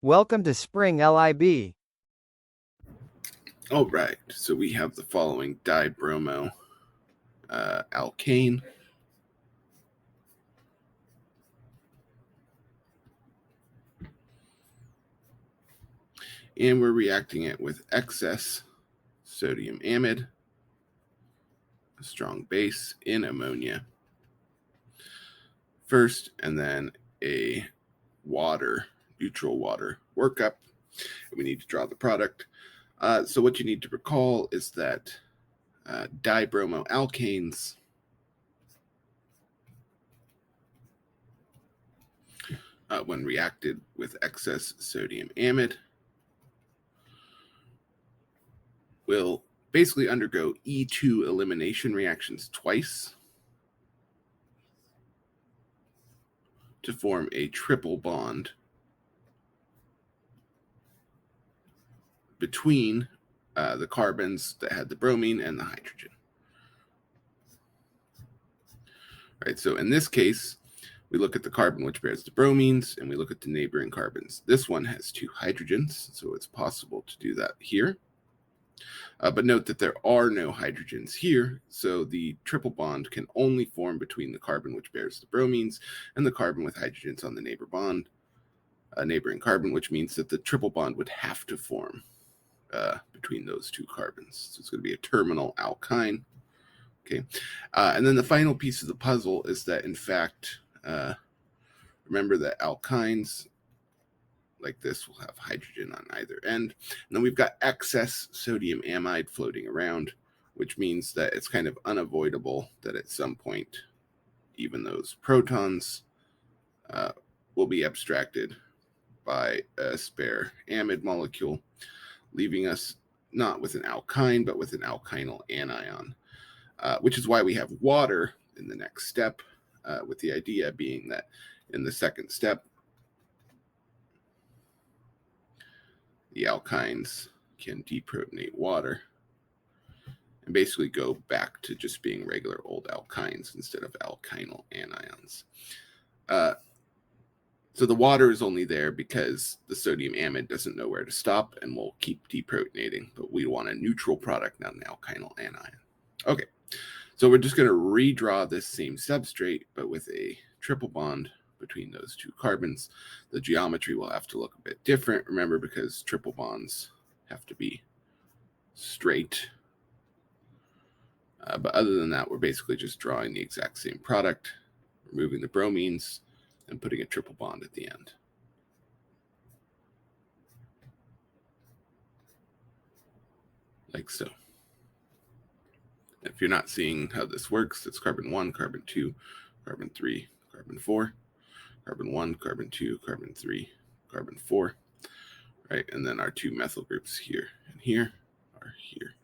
Welcome to springlib. All right, so we have the following dibromo alkane. And we're reacting it with excess sodium amide, a strong base, in ammonia first, and then a neutral water workup. We need to draw the product. So what you need to recall is that dibromo alkanes when reacted with excess sodium amide will basically undergo E2 elimination reactions twice to form a triple bond between the carbons that had the bromine and the hydrogen. Right, so in this case, we look at the carbon which bears the bromines, and we look at the neighboring carbons. This one has two hydrogens, so it's possible to do that here. But note that there are no hydrogens here, so the triple bond can only form between the carbon which bears the bromines and the carbon with hydrogens on the neighboring carbon, which means that the triple bond would have to form between those two carbons. So it's going to be a terminal alkyne. Okay, and then the final piece of the puzzle is that, in fact, remember that alkynes like this will have hydrogen on either end. And then we've got excess sodium amide floating around, which means that it's kind of unavoidable that at some point, even those protons will be abstracted by a spare amide molecule, leaving us not with an alkyne, but with an alkynyl anion, which is why we have water in the next step, with the idea being that in the second step, the alkynes can deprotonate water and basically go back to just being regular old alkynes instead of alkynyl anions. So the water is only there because the sodium amide doesn't know where to stop and will keep deprotonating, but we want a neutral product, not an alkynyl anion. Okay, so we're just going to redraw this same substrate, but with a triple bond between those two carbons. The geometry will have to look a bit different, remember, because triple bonds have to be straight. But other than that, we're basically just drawing the exact same product, removing the bromines, and putting a triple bond at the end. Like so. If you're not seeing how this works, it's carbon 1, carbon 2, carbon 3, carbon 4, carbon 1, carbon 2, carbon 3, carbon 4, right? And then our two methyl groups here and here are here.